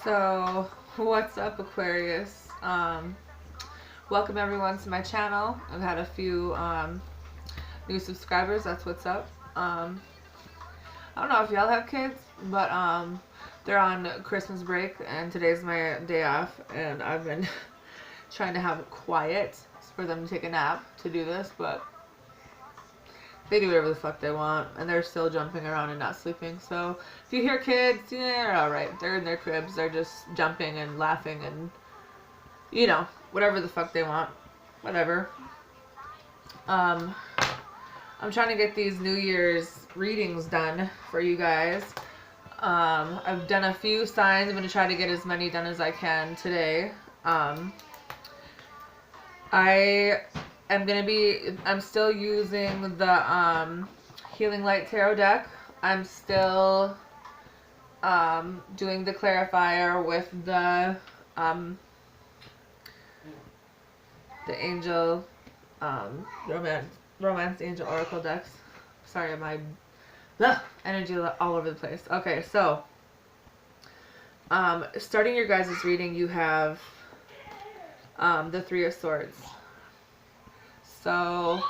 So, what's up, Aquarius? Welcome everyone to my channel. I've had a few new subscribers. That's what's up. I don't know if y'all have kids, but they're on Christmas break, and today's my day off, and I've been trying to have it quiet for them to take a nap to do this, but they do whatever the fuck they want, and they're still jumping around and not sleeping. So if you hear kids, yeah, they're alright. They're in their cribs. They're just jumping and laughing and, you know, whatever the fuck they want. Whatever. I'm trying to get these New Year's readings done for you guys. I've done a few signs. I'm going to try to get as many done as I can today. I'm still using the Healing Light Tarot deck. I'm still doing the clarifier with the angel romance angel oracle decks. Sorry, my energy all over the place. Okay, so starting your guys' reading, you have the Three of Swords. So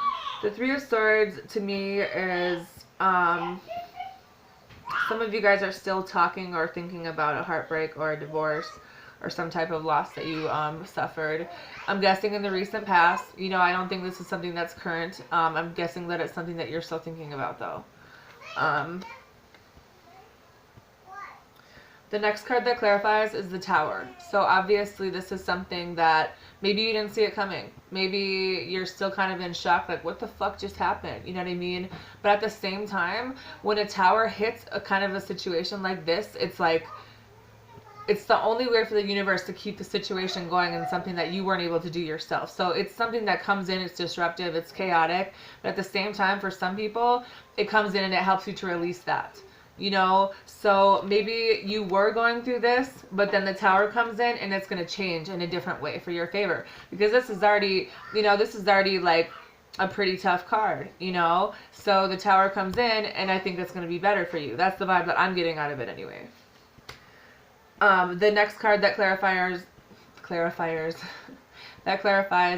the Three of Swords to me is some of you guys are still talking or thinking about a heartbreak or a divorce or some type of loss that you suffered. I'm guessing in the recent past. You know, I don't think this is something that's current. I'm guessing that it's something that you're still thinking about, though. The next card that clarifies is the Tower. So obviously this is something that maybe you didn't see it coming. Maybe you're still kind of in shock, like, what the fuck just happened? You know what I mean? But at the same time, when a tower hits a kind of a situation like this, it's like, it's the only way for the universe to keep the situation going and something that you weren't able to do yourself. So it's something that comes in, it's disruptive, it's chaotic. But at the same time, for some people, it comes in and it helps you to release that. You know, so maybe you were going through this, but then the Tower comes in and it's going to change in a different way for your favor. Because this is already, you know, this is already like a pretty tough card, you know. So the Tower comes in and I think it's going to be better for you. That's the vibe that I'm getting out of it anyway. The next card that clarifies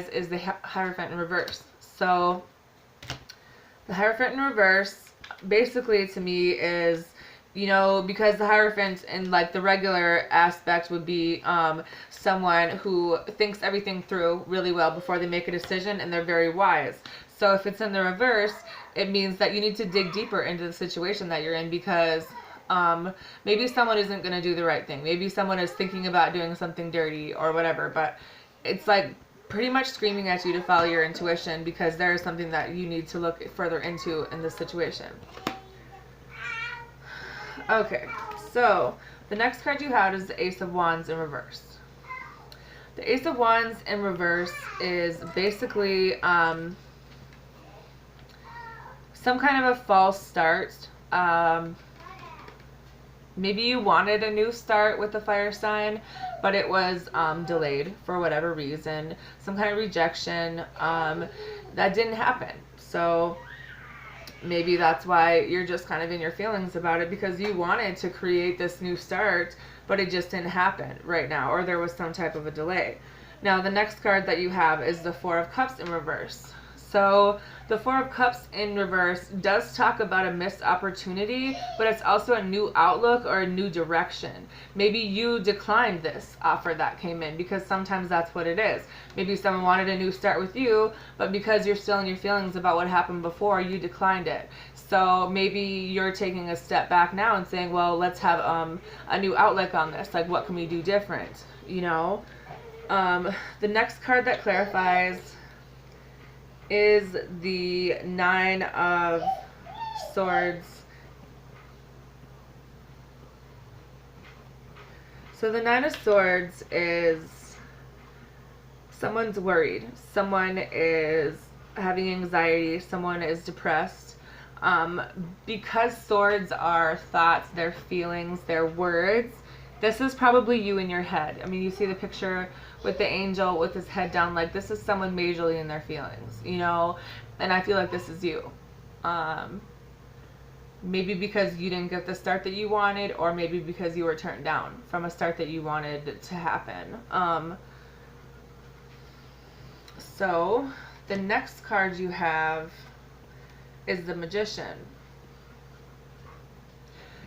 is the Hierophant in reverse. So the Hierophant in reverse basically to me is, you know, because the Hierophant in like the regular aspect would be someone who thinks everything through really well before they make a decision, and they're very wise. So if it's in the reverse, it means that you need to dig deeper into the situation that you're in, because maybe someone isn't going to do the right thing. Maybe someone is thinking about doing something dirty or whatever, but it's like pretty much screaming at you to follow your intuition, because there is something that you need to look further into in this situation. Okay, so the next card you have is the Ace of Wands in reverse. The Ace of Wands in reverse is basically some kind of a false start. Maybe you wanted a new start with the fire sign, but it was delayed for whatever reason. Some kind of rejection that didn't happen. So maybe that's why you're just kind of in your feelings about it, because you wanted to create this new start, but it just didn't happen right now, or there was some type of a delay. Now the next card that you have is the Four of Cups in reverse. So the Four of Cups in reverse does talk about a missed opportunity, but it's also a new outlook or a new direction. Maybe you declined this offer that came in, because sometimes that's what it is. Maybe someone wanted a new start with you, but because you're still in your feelings about what happened before, you declined it. So maybe you're taking a step back now and saying, well, let's have a new outlook on this. Like, what can we do different? You know? The next card that clarifies is the Nine of Swords. So the Nine of Swords is someone's worried. Someone is having anxiety. Someone is depressed. Because swords are thoughts, their feelings, their words, this is probably you in your head. I mean, you see the picture with the angel with his head down, like this is someone majorly in their feelings, you know, and I feel like this is you. Maybe because you didn't get the start that you wanted, or maybe because you were turned down from a start that you wanted to happen. So the next card you have is the Magician.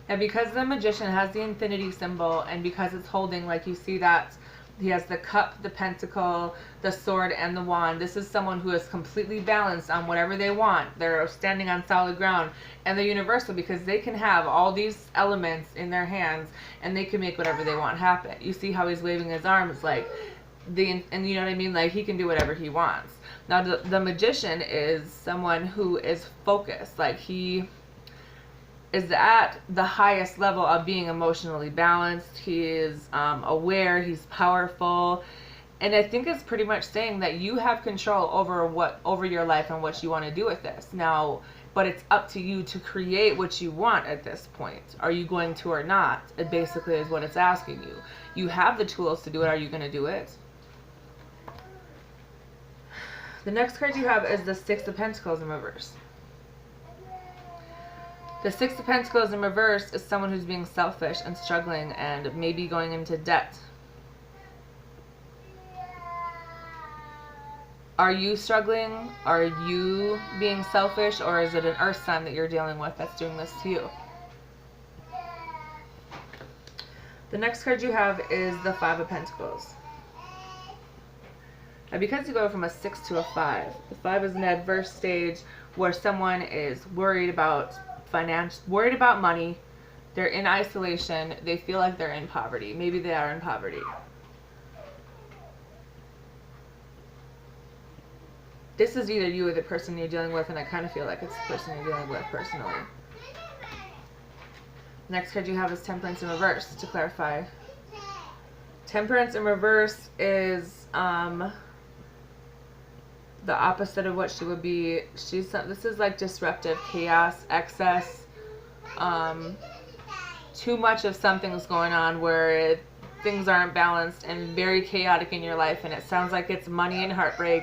And because the Magician has the infinity symbol, and because it's holding, like you see that he has the cup, the pentacle, the sword, and the wand. This is someone who is completely balanced on whatever they want. They're standing on solid ground. And they're universal because they can have all these elements in their hands and they can make whatever they want happen. You see how he's waving his arms like, and you know what I mean? Like, he can do whatever he wants. Now, the Magician is someone who is focused. Like, he is at the highest level of being emotionally balanced. He is aware, he's powerful, and I think it's pretty much saying that you have control over your life and what you want to do with this now. But it's up to you to create what you want at this point. Are you going to or not? It basically is what it's asking you. You have the tools to do it. Are you going to do it? The next card you have is the Six of Pentacles in reverse. The Six of Pentacles in reverse is someone who's being selfish and struggling and maybe going into debt. Are you struggling? Are you being selfish? Or is it an earth sign that you're dealing with that's doing this to you? The next card you have is the Five of Pentacles. Now, because you go from a 6 to a 5, the 5 is an adverse stage where someone is worried about worried about money. They're in isolation. They feel like they're in poverty. Maybe they are in poverty. This is either you or the person you're dealing with, and I kind of feel like it's the person you're dealing with personally. Next card you have is Temperance in reverse, to clarify. Temperance in reverse is the opposite of what she would be. This is like disruptive, chaos, excess. Too much of something's going on where things aren't balanced and very chaotic in your life, and it sounds like it's money and heartbreak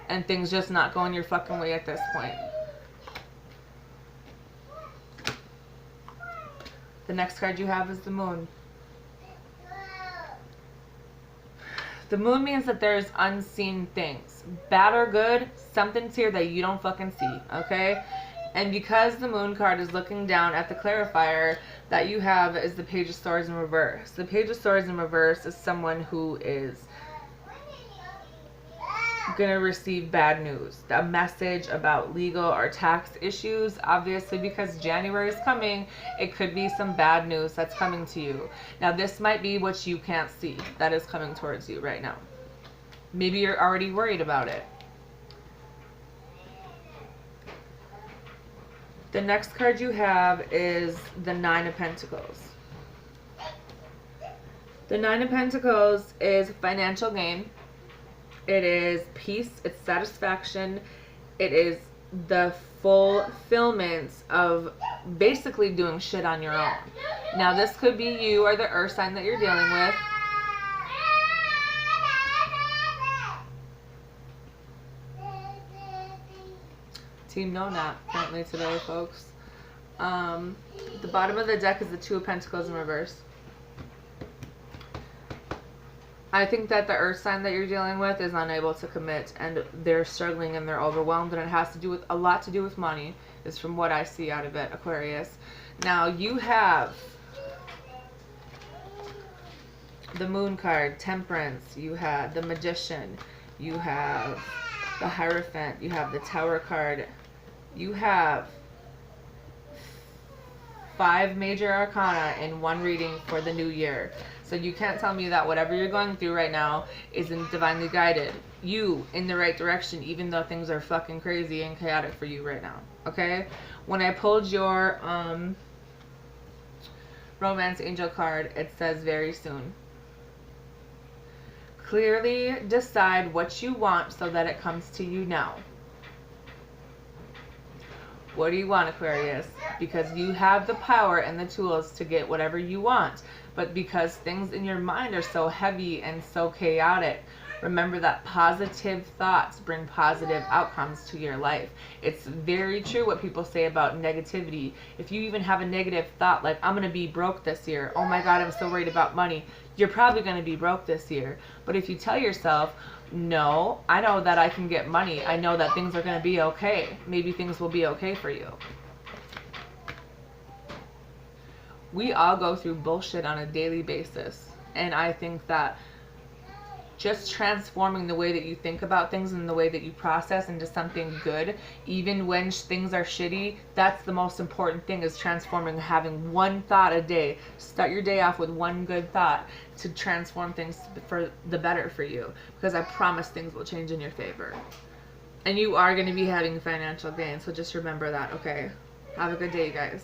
and things just not going your fucking way at this point. The next card you have is the Moon. The Moon means that there's unseen things. Bad or good, something's here that you don't fucking see, okay? And because the Moon card is looking down at the clarifier that you have is the Page of Swords in reverse. The Page of Swords in reverse is someone who is going to receive bad news. A message about legal or tax issues, obviously, because January is coming. It could be some bad news that's coming to you. Now, this might be what you can't see that is coming towards you right now. Maybe you're already worried about it. The next card you have is the Nine of Pentacles. The Nine of Pentacles is financial gain. It is peace, it's satisfaction, it is the fulfillment of basically doing shit on your own. Now, this could be you or the earth sign that you're dealing with. Team No Nap apparently today, folks. The bottom of the deck is the Two of Pentacles in reverse. I think that the earth sign that you're dealing with is unable to commit, and they're struggling and they're overwhelmed, and it has to do with a lot to do with money, is from what I see out of it, Aquarius. Now, you have the Moon card, Temperance, you have the Magician, you have the Hierophant, you have the Tower card, you have 5 major arcana in one reading for the new year. So you can't tell me that whatever you're going through right now isn't divinely guided you in the right direction, even though things are fucking crazy and chaotic for you right now. Okay? When I pulled your Romance Angel card, it says very soon. Clearly decide what you want so that it comes to you now. What do you want, Aquarius? Because you have the power and the tools to get whatever you want. But because things in your mind are so heavy and so chaotic, Remember that positive thoughts bring positive outcomes to your life. It's very true what people say about negativity. If you even have a negative thought like, I'm going to be broke this year, oh my God, I'm so worried about money, you're probably going to be broke this year. But if you tell yourself, no, I know that I can get money, I know that things are going to be okay, maybe things will be okay for you. We all go through bullshit on a daily basis. And I think that just transforming the way that you think about things and the way that you process into something good, even when things are shitty, that's the most important thing, is transforming, having one thought a day. Start your day off with one good thought to transform things for the better for you. Because I promise things will change in your favor. And you are going to be having financial gain. So just remember that, okay? Have a good day, you guys.